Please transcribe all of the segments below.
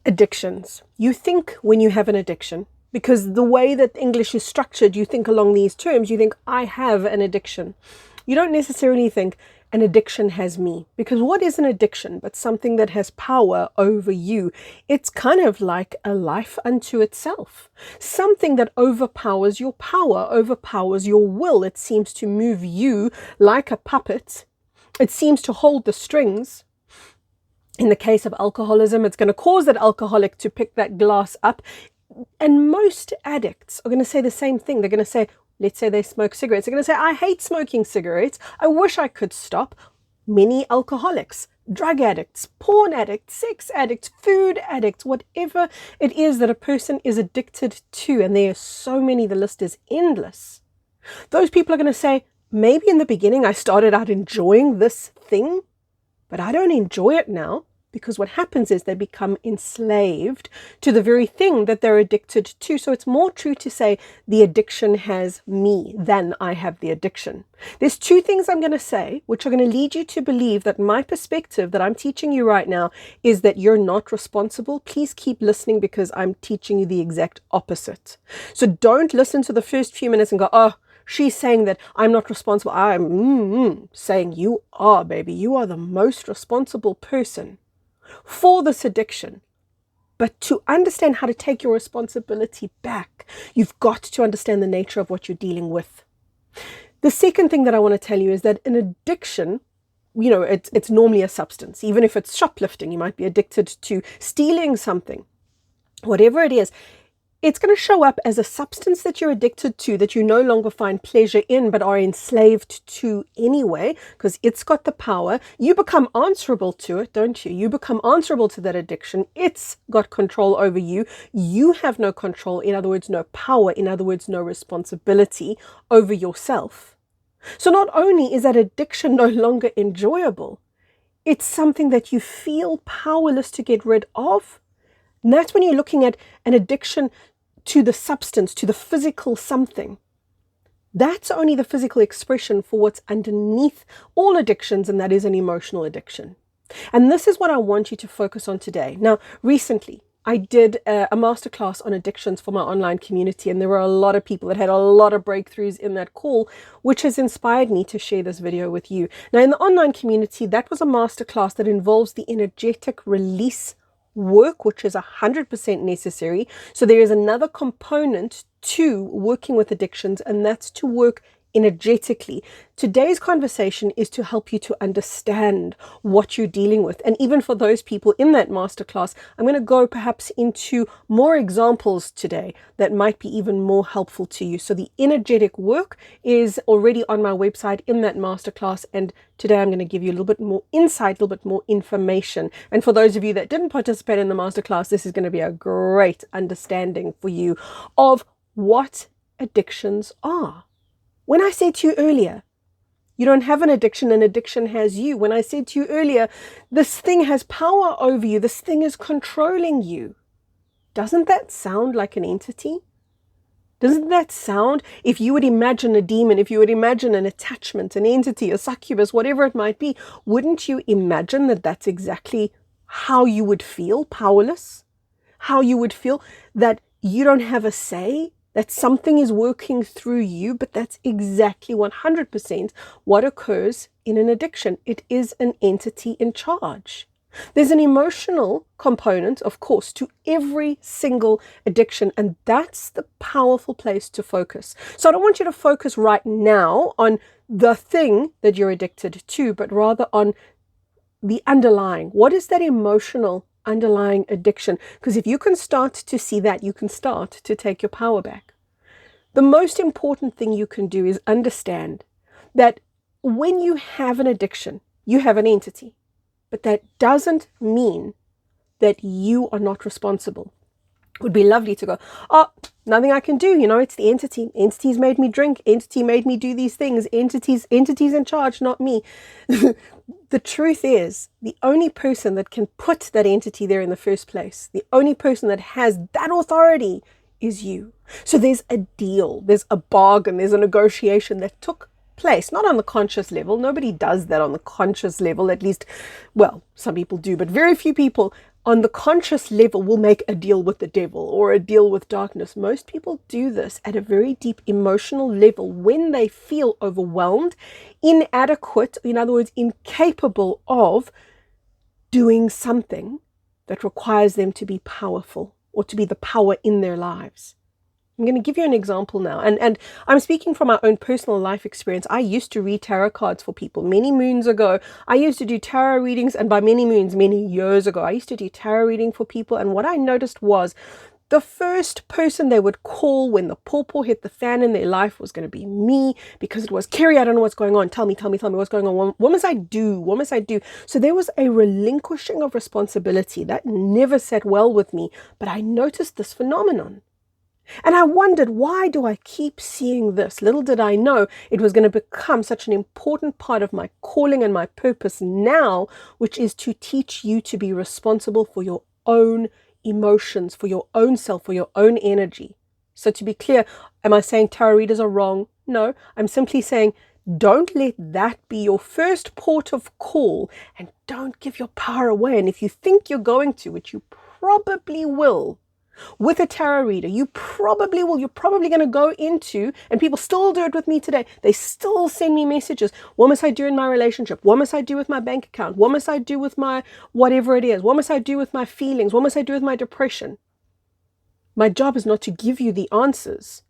Addictions. You think when you have an addiction, because the way that English is structured, you think along these terms, you think, I have an addiction. You don't necessarily think an addiction has me, because what is an addiction but something that has power over you? It's kind of like a life unto itself, something that overpowers your power, overpowers your will. It seems to move you like a puppet. It seems to hold the strings. In the case of alcoholism, it's going to cause that alcoholic to pick that glass up. And most addicts are going to say the same thing. They're going to say, let's say they smoke cigarettes. They're going to say, I hate smoking cigarettes. I wish I could stop. Many alcoholics, drug addicts, porn addicts, sex addicts, food addicts, whatever it is that a person is addicted to. And there are so many, the list is endless. Those people are going to say, maybe in the beginning I started out enjoying this thing, but I don't enjoy it now, because what happens is they become enslaved to the very thing that they're addicted to. So it's more true to say the addiction has me than I have the addiction. There's two things I'm going to say, which are going to lead you to believe that my perspective that I'm teaching you right now is that you're not responsible. Please keep listening, because I'm teaching you the exact opposite. So don't listen to the first few minutes and go, oh, she's saying that I'm not responsible. I'm saying you are, baby. You are the most responsible person for this addiction. But to understand how to take your responsibility back, you've got to understand the nature of what you're dealing with. The second thing that I want to tell you is that an addiction, it's normally a substance. Even if it's shoplifting, you might be addicted to stealing something. Whatever it is, it's going to show up as a substance that you're addicted to, that you no longer find pleasure in, but are enslaved to anyway, because it's got the power. You become answerable to it, don't you? You become answerable to that addiction. It's got control over you. You have no control, in other words, no power, in other words, no responsibility over yourself. So not only is that addiction no longer enjoyable, it's something that you feel powerless to get rid of. And that's when you're looking at an addiction to the substance, to the physical something. That's only the physical expression for what's underneath all addictions, and that is an emotional addiction. And this is what I want you to focus on today. Now, recently, I did a masterclass on addictions for my online community, and there were a lot of people that had a lot of breakthroughs in that call, which has inspired me to share this video with you. Now, in the online community, that was a masterclass that involves the energetic release work, which is 100% necessary. So there is another component to working with addictions, and that's to work energetically. Today's conversation is to help you to understand what you're dealing with. And even for those people in that masterclass, I'm going to go perhaps into more examples today that might be even more helpful to you. So the energetic work is already on my website in that masterclass. And today I'm going to give you a little bit more insight, a little bit more information. And for those of you that didn't participate in the masterclass, this is going to be a great understanding for you of what addictions are. When I said to you earlier, you don't have an addiction has you. When I said to you earlier, this thing has power over you, this thing is controlling you. Doesn't that sound like an entity? Doesn't that sound, if you would imagine a demon, if you would imagine an attachment, an entity, a succubus, whatever it might be, wouldn't you imagine that that's exactly how you would feel, powerless? How you would feel that you don't have a say? That something is working through you, but that's exactly 100% what occurs in an addiction. It is an entity in charge. There's an emotional component, of course, to every single addiction, and that's the powerful place to focus. So I don't want you to focus right now on the thing that you're addicted to, but rather on the underlying. What is that emotional underlying addiction? Because if you can start to see that, you can start to take your power back. The most important thing you can do is understand that when you have an addiction, you have an entity, but that doesn't mean that you are not responsible. It would be lovely to go, oh, nothing I can do. It's the entity. Entities made me drink. Entity made me do these things. Entities in charge, not me. The truth is, the only person that can put that entity there in the first place, the only person that has that authority is you. So there's a deal, there's a bargain, there's a negotiation that took place, not on the conscious level. Nobody does that on the conscious level, at least, well, some people do, but very few people on the conscious level will make a deal with the devil or a deal with darkness. Most people do this at a very deep emotional level when they feel overwhelmed, inadequate, in other words, incapable of doing something that requires them to be powerful or to be the power in their lives. I'm going to give you an example now. And I'm speaking from my own personal life experience. I used to read tarot cards for people many moons ago. I used to do tarot readings, and by many moons, many years ago, I used to do tarot reading for people. And what I noticed was the first person they would call when the pawpaw hit the fan in their life was going to be me, because it was, Kerry, I don't know what's going on. Tell me what's going on. What must I do? What must I do? So there was a relinquishing of responsibility that never sat well with me, but I noticed this phenomenon. And I wondered, why do I keep seeing this? Little did I know it was going to become such an important part of my calling and my purpose now, which is to teach you to be responsible for your own emotions, for your own self, for your own energy. So to be clear, am I saying tarot readers are wrong? No, I'm simply saying don't let that be your first port of call, and don't give your power away. And if you think you're going to, which you probably will, with a tarot reader, you probably will. You're probably going to go into, and people still do it with me today. They still send me messages. What must I do in my relationship? What must I do with my bank account? What must I do with my whatever it is? What must I do with my feelings? What must I do with my depression? My job is not to give you the answers,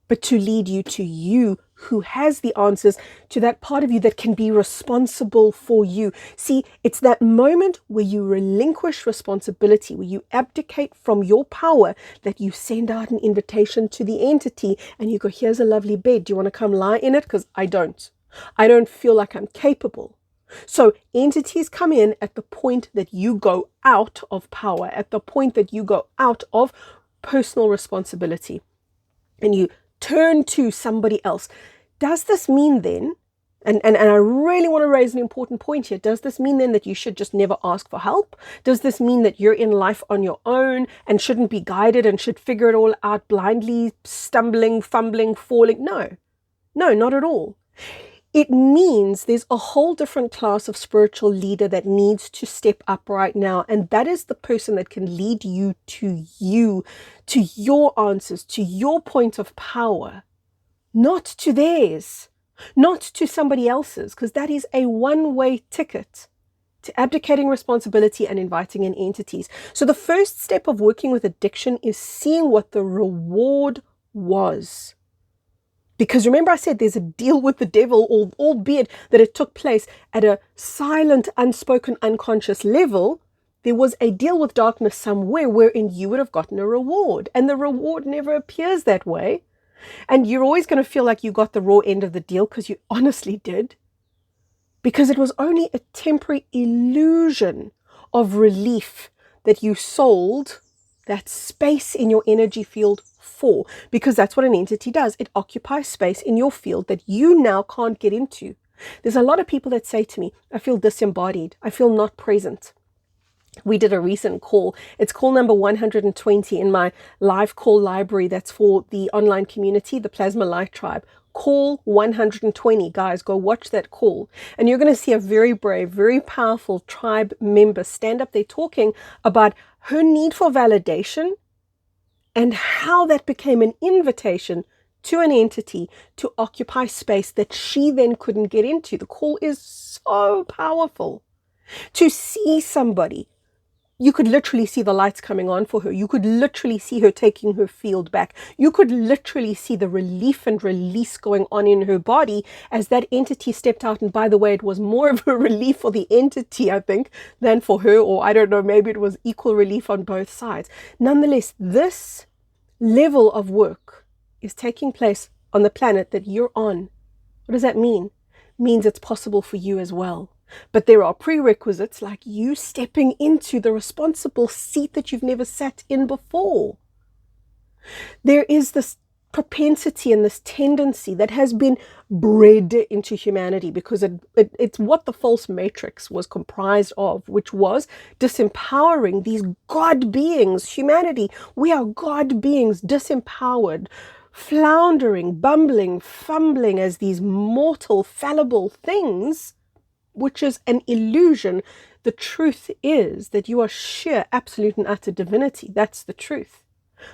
but to lead you to you who has the answers, to that part of you that can be responsible for you. See, it's that moment where you relinquish responsibility, where you abdicate from your power, that you send out an invitation to the entity and you go, here's a lovely bed. Do you want to come lie in it? Because I don't. I don't feel like I'm capable. So entities come in at the point that you go out of power, at the point that you go out of personal responsibility, and you turn to somebody else. Does this mean then, and I really want to raise an important point here, does this mean then that you should just never ask for help? Does this mean that you're in life on your own and shouldn't be guided and should figure it all out blindly, stumbling, fumbling, falling? No, not at all. It means there's a whole different class of spiritual leader that needs to step up right now. And that is the person that can lead you, to your answers, to your point of power, not to theirs, not to somebody else's, because that is a one-way ticket to abdicating responsibility and inviting in entities. So the first step of working with addiction is seeing what the reward was. Because remember I said there's a deal with the devil, albeit that it took place at a silent, unspoken, unconscious level. There was a deal with darkness somewhere wherein you would have gotten a reward. And the reward never appears that way. And you're always going to feel like you got the raw end of the deal, because you honestly did. Because it was only a temporary illusion of relief that you sold that space in your energy field for, because that's what an entity does. It occupies space in your field that you now can't get into. There's a lot of people that say to me, I feel disembodied. I feel not present. We did a recent call. It's call number 120 in my live call library. That's for the online community, the Plasma Light Tribe. Call 120. Guys, go watch that call. And you're going to see a very brave, very powerful tribe member stand up there talking about her need for validation and how that became an invitation to an entity to occupy space that she then couldn't get into. The call is so powerful. To see somebody, you could literally see the lights coming on for her. You could literally see her taking her field back. You could literally see the relief and release going on in her body as that entity stepped out. And by the way, it was more of a relief for the entity, I think, than for her. Or I don't know, maybe it was equal relief on both sides. Nonetheless, this level of work is taking place on the planet that you're on. What does that mean? It means it's possible for you as well. But there are prerequisites, like you stepping into the responsible seat that you've never sat in before. There is this propensity and this tendency that has been bred into humanity, because it's what the false matrix was comprised of, which was disempowering these God beings. Humanity, we are God beings, disempowered, floundering, bumbling, fumbling as these mortal, fallible things, which is an illusion. The truth is that you are sheer, absolute, and utter divinity. That's the truth.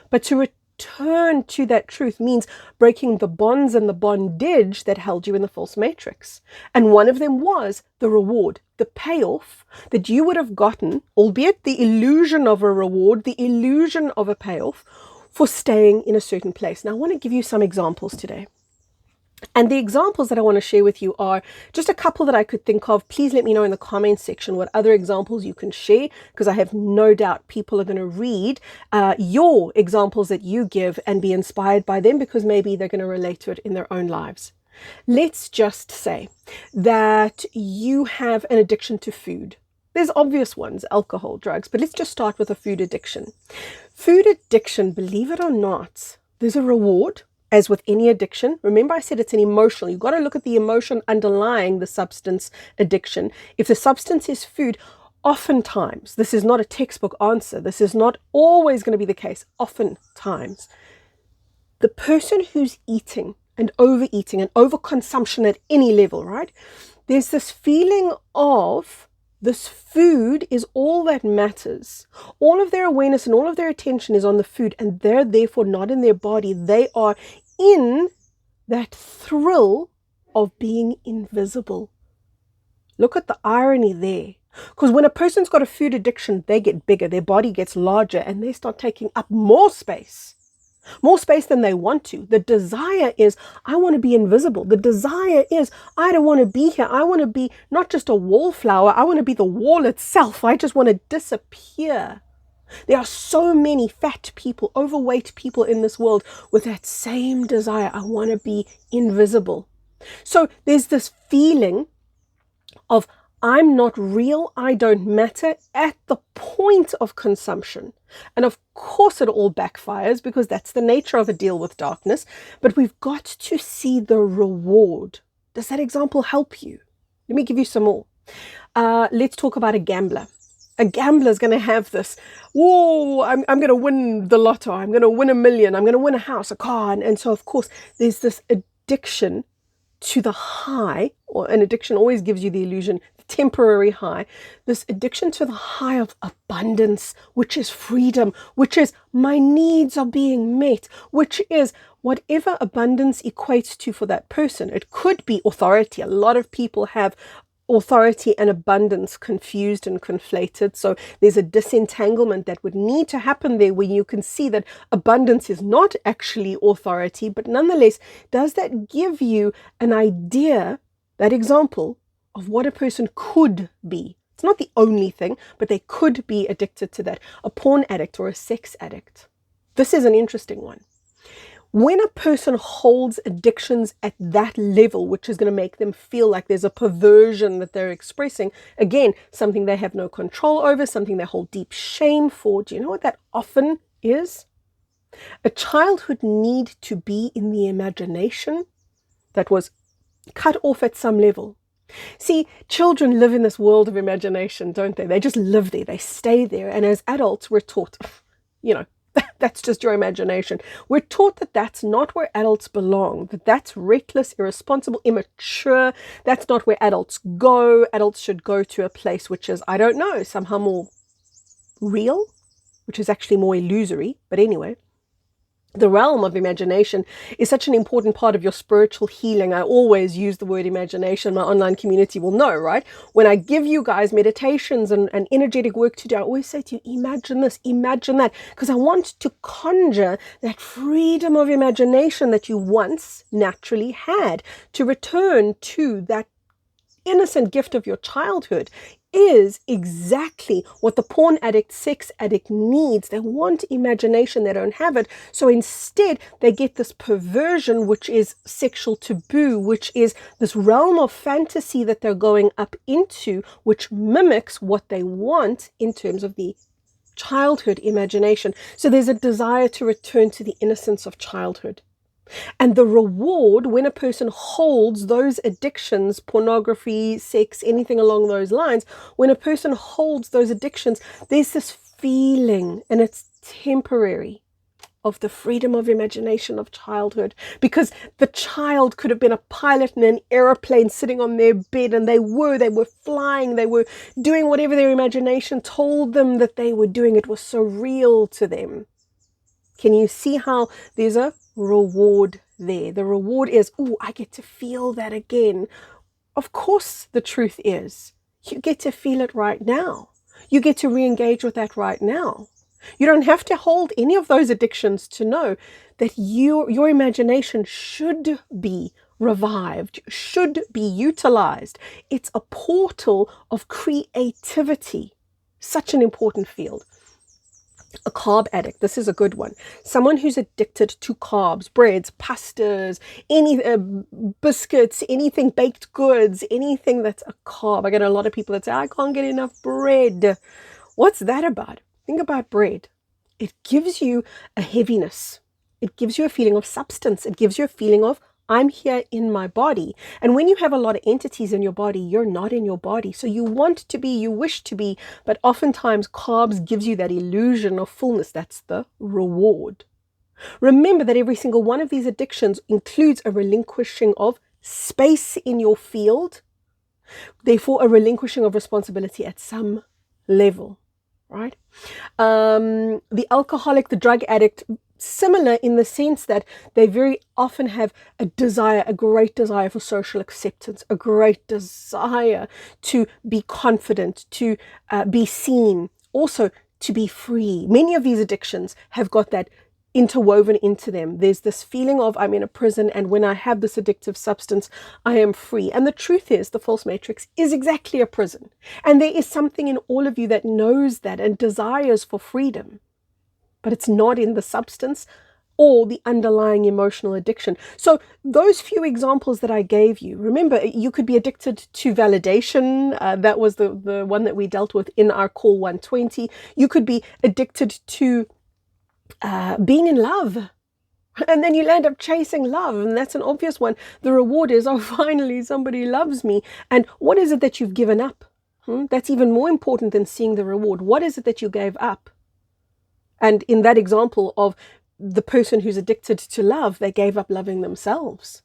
But to return to that truth means breaking the bonds and the bondage that held you in the false matrix. And one of them was the reward, the payoff that you would have gotten, albeit the illusion of a reward, the illusion of a payoff for staying in a certain place. Now, I want to give you some examples today. And the examples that I want to share with you are just a couple that I could think of. Please let me know in the comments section what other examples you can share, because I have no doubt people are going to read your examples that you give and be inspired by them, because maybe they're going to relate to it in their own lives. Let's just say that you have an addiction to food. There's obvious ones, alcohol, drugs, but let's just start with a food addiction. Food addiction, believe it or not, there's a reward. As with any addiction, remember I said it's an emotional. You've got to look at the emotion underlying the substance addiction. If the substance is food, oftentimes, this is not a textbook answer. This is not always going to be the case. Oftentimes, the person who's eating and overeating and overconsumption at any level, right? There's this feeling of this food is all that matters. All of their awareness and all of their attention is on the food, and they're therefore not in their body. They are in that thrill of being invisible. Look at the irony there. Because when a person's got a food addiction, they get bigger, their body gets larger, and they start taking up more space than they want to. The desire is, I want to be invisible. The desire is, I don't want to be here. I want to be not just a wallflower. I want to be the wall itself. I just want to disappear. There are so many fat people, overweight people in this world with that same desire. I want to be invisible. So there's this feeling of, I'm not real, I don't matter at the point of consumption. And of course it all backfires, because that's the nature of a deal with darkness. But we've got to see the reward. Does that example help you? Let me give you some more. Let's talk about a gambler. A gambler is going to have this, whoa, I'm going to win the lotto. I'm going to win $1 million. I'm going to win a house, a car. And so, of course, there's this addiction to the high, or an addiction always gives you the illusion, the temporary high, this addiction to the high of abundance, which is freedom, which is my needs are being met, which is whatever abundance equates to for that person. It could be authority. A lot of people have authority and abundance confused and conflated. So there's a disentanglement that would need to happen there, where you can see that abundance is not actually authority, but nonetheless, does that give you an idea, that example of what a person could be? It's not the only thing, but they could be addicted to that. A porn addict or a sex addict. This is an interesting one. When a person holds addictions at that level, which is going to make them feel like there's a perversion that they're expressing, again, something they have no control over, something they hold deep shame for. Do you know what that often is? A childhood need to be in the imagination that was cut off at some level. See, children live in this world of imagination, don't they? They just live there. They stay there. And as adults, we're taught, that's just your imagination. We're taught that that's not where adults belong, that that's reckless, irresponsible, immature. That's not where adults go. Adults should go to a place which is, I don't know, somehow more real, which is actually more illusory. But anyway, the realm of imagination is such an important part of your spiritual healing. I always use the word imagination. My online community will know, right? When I give you guys meditations and energetic work to do, I always say to you, imagine this, imagine that, because I want to conjure that freedom of imagination that you once naturally had, to return to that innocent gift of your childhood. Is exactly what the porn addict, sex addict needs. They want imagination, they don't have it. So instead, they get this perversion, which is sexual taboo, which is this realm of fantasy that they're going up into, which mimics what they want in terms of the childhood imagination. So there's a desire to return to the innocence of childhood. And the reward, when a person holds those addictions, pornography, sex, anything along those lines, when a person holds those addictions, there's this feeling, and it's temporary. of the freedom of imagination of childhood, because the child could have been a pilot in an airplane sitting on their bed, and they were flying, they were doing whatever their imagination told them that they were doing. It was so real to them. Can you see how there's a reward there? The reward is, oh, I get to feel that again. Of course, the truth is, you get to feel it right now. You get to re-engage with that right now. You don't have to hold any of those addictions to know that your imagination should be revived, should be utilized. It's a portal of creativity. Such an important field. A carb addict, this is a good one. Someone who's addicted to carbs, breads, pastas, any biscuits, anything baked goods, anything that's a carb. I get a lot of people that say, I can't get enough bread. What's that about? Think about bread. It gives you a heaviness. It gives you a feeling of substance. It gives you a feeling of, I'm here in my body. And when you have a lot of entities in your body, you're not in your body. So you want to be, you wish to be, but oftentimes carbs gives you that illusion of fullness. That's the reward. Remember that every single one of these addictions includes a relinquishing of space in your field, therefore a relinquishing of responsibility at some level, right? The alcoholic, the drug addict, similar in the sense that they very often have a desire, a great desire for social acceptance, a great desire to be confident, to be seen, also to be free. Many of these addictions have got that interwoven into them. There's this feeling of, I'm in a prison, and when I have this addictive substance, I am free. And the truth is, the false matrix is exactly a prison. And there is something in all of you that knows that and desires for freedom. But it's not in the substance or the underlying emotional addiction. So those few examples that I gave you, remember, you could be addicted to validation. That was the one that we dealt with in our call 120. You could be addicted to being in love. And then you'll end up chasing love. And that's an obvious one. The reward is, oh, finally somebody loves me. And what is it that you've given up? That's even more important than seeing the reward. What is it that you gave up? And in that example of the person who's addicted to love, they gave up loving themselves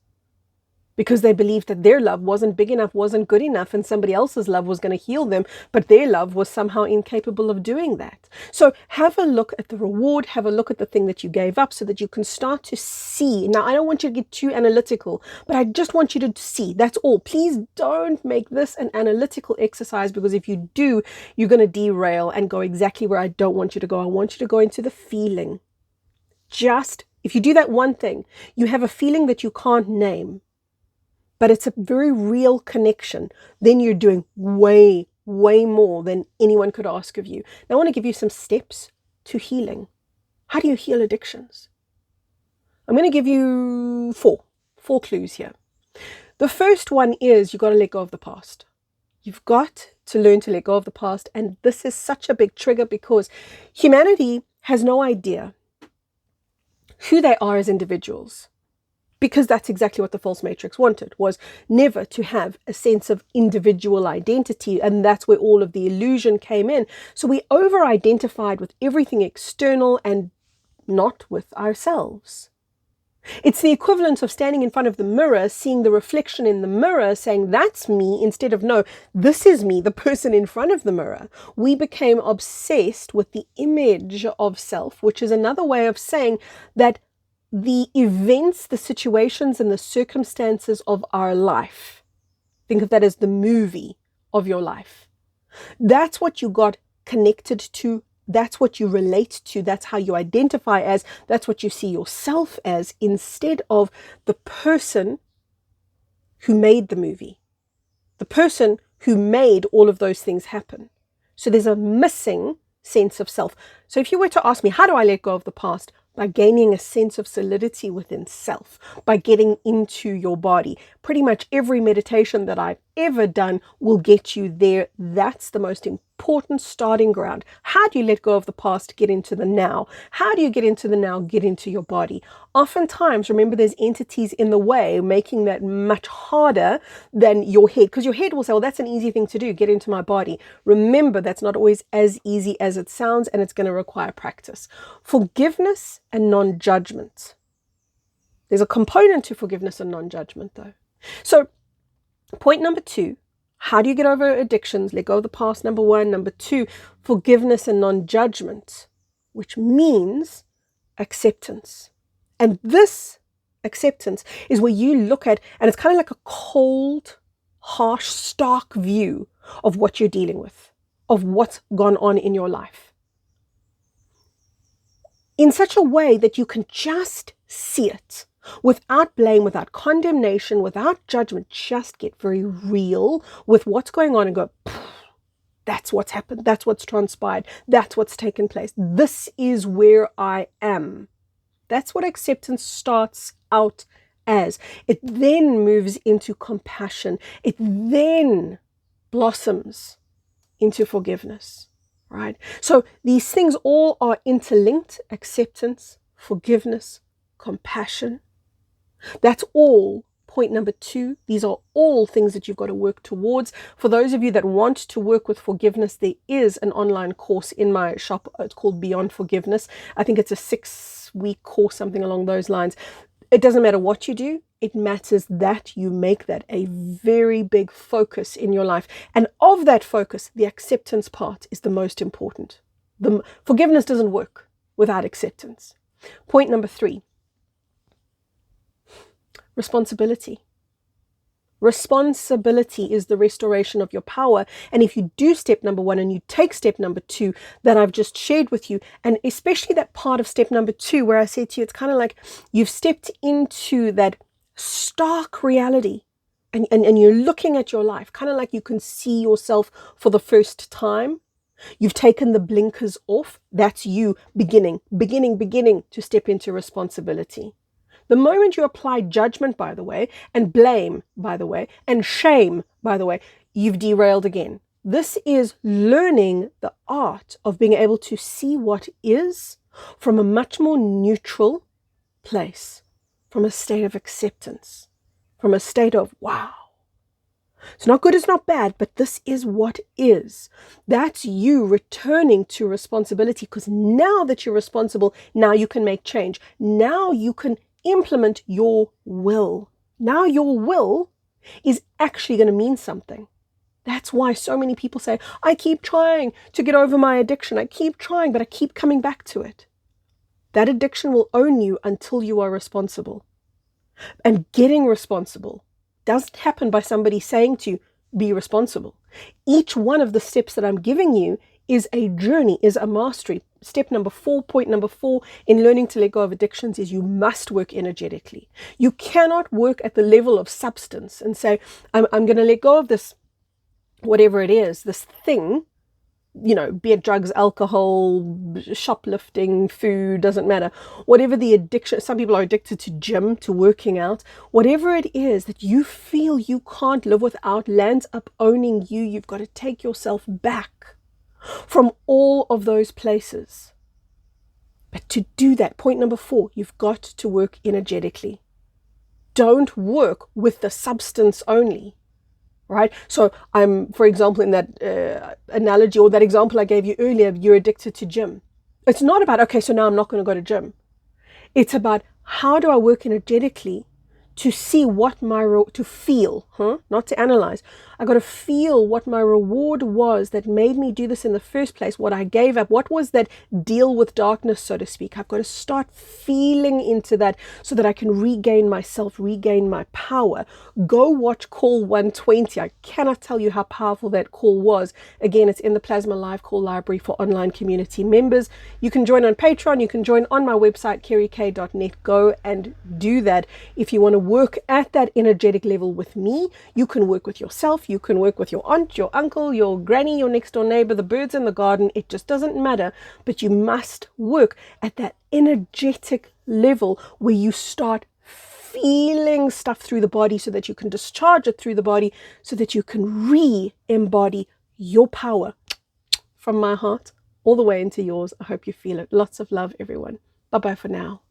because they believed that their love wasn't big enough, wasn't good enough, and somebody else's love was going to heal them, but their love was somehow incapable of doing that. So have a look at the reward, have a look at the thing that you gave up so that you can start to see. Now, I don't want you to get too analytical, but I just want you to see. That's all. Please don't make this an analytical exercise, because if you do, you're going to derail and go exactly where I don't want you to go. I want you to go into the feeling. Just, if you do that one thing, you have a feeling that you can't name, but it's a very real connection, then you're doing way, way more than anyone could ask of you. Now, I want to give you some steps to healing. How do you heal addictions? I'm going to give you four clues here. The first one is you've got to let go of the past. You've got to learn to let go of the past. And this is such a big trigger because humanity has no idea who they are as individuals. Because that's exactly what the false matrix wanted, was never to have a sense of individual identity. And that's where all of the illusion came in. So we over-identified with everything external and not with ourselves. It's the equivalent of standing in front of the mirror, seeing the reflection in the mirror, saying, that's me, instead of, no, this is me, the person in front of the mirror. We became obsessed with the image of self, which is another way of saying that the events, the situations, and the circumstances of our life, think of that as the movie of your life. That's what you got connected to. That's what you relate to. That's how you identify as. That's what you see yourself as, instead of the person who made the movie, the person who made all of those things happen. So there's a missing sense of self. So if you were to ask me, how do I let go of the past? By gaining a sense of solidity within self, by getting into your body. Pretty much every meditation that I ever done will get you there. That's the most important starting ground. How do you let go of the past, get into the now? How do you get into the now, get into your body? Oftentimes, remember, there's entities in the way, making that much harder than your head, because your head will say, well, that's an easy thing to do, get into my body. Remember, that's not always as easy as it sounds, and it's going to require practice. Forgiveness and non-judgment. There's a component to forgiveness and non-judgment, though. So point number 2, how do you get over addictions? Let go of the past, number 1. Number 2, forgiveness and non-judgment, which means acceptance. And this acceptance is where you look at, and it's kind of like a cold, harsh, stark view of what you're dealing with, of what's gone on in your life, in such a way that you can just see it. Without blame, without condemnation, without judgment, just get very real with what's going on and go, that's what's happened, that's what's transpired, that's what's taken place. This is where I am. That's what acceptance starts out as. It then moves into compassion. It then blossoms into forgiveness, right? So these things all are interlinked: acceptance, forgiveness, compassion. That's all point number 2. These are all things that you've got to work towards. For those of you that want to work with forgiveness, there is an online course in my shop. It's called Beyond Forgiveness. I think it's a 6-week course, something along those lines. It doesn't matter what you do. It matters that you make that a very big focus in your life. And of that focus, the acceptance part is the most important. The forgiveness doesn't work without acceptance. Point number 3. Responsibility. Responsibility is the restoration of your power. And if you do step number 1 and you take step number 2 that I've just shared with you, and especially that part of step number 2 where I said to you, it's kind of like you've stepped into that stark reality and you're looking at your life, kind of like you can see yourself for the first time. You've taken the blinkers off. That's you beginning to step into responsibility. The moment you apply judgment, by the way, and blame, by the way, and shame, by the way, you've derailed again. This is learning the art of being able to see what is from a much more neutral place, from a state of acceptance, from a state of, wow. It's not good, it's not bad, but this is what is. That's you returning to responsibility, because now that you're responsible, now you can make change. Now you can implement your will. Now your will is actually going to mean something. That's why so many people say, I keep trying to get over my addiction. I keep trying, but I keep coming back to it. That addiction will own you until you are responsible. And getting responsible doesn't happen by somebody saying to you, be responsible. Each one of the steps that I'm giving you is a journey, is a mastery. Step number 4, point number 4 in learning to let go of addictions is you must work energetically. You cannot work at the level of substance and say, I'm going to let go of this, whatever it is, this thing, be it drugs, alcohol, shoplifting, food, doesn't matter. Whatever the addiction, some people are addicted to gym, to working out. Whatever it is that you feel you can't live without lands up owning you, you've got to take yourself back from all of those places. But to do that, point number 4, you've got to work energetically. Don't work with the substance only, right? So for example, in that analogy or that example I gave you earlier, you're addicted to gym. It's not about, okay, so now I'm not going to go to gym. It's about, how do I work energetically to see what to feel, not to analyze. I got to feel what my reward was that made me do this in the first place, what I gave up, what was that deal with darkness, so to speak. I've got to start feeling into that so that I can regain myself, regain my power. Go watch Call 120. I cannot tell you how powerful that call was. Again, it's in the Plasma Live Call Library for online community members. You can join on Patreon. You can join on my website, kerryk.net. Go and do that. If you want to work at that energetic level with me, you can work with yourself. You can work with your aunt, your uncle, your granny, your next door neighbor, the birds in the garden. It just doesn't matter. But you must work at that energetic level where you start feeling stuff through the body so that you can discharge it through the body, so that you can re-embody your power. From my heart all the way into yours. I hope you feel it. Lots of love, everyone. Bye-bye for now.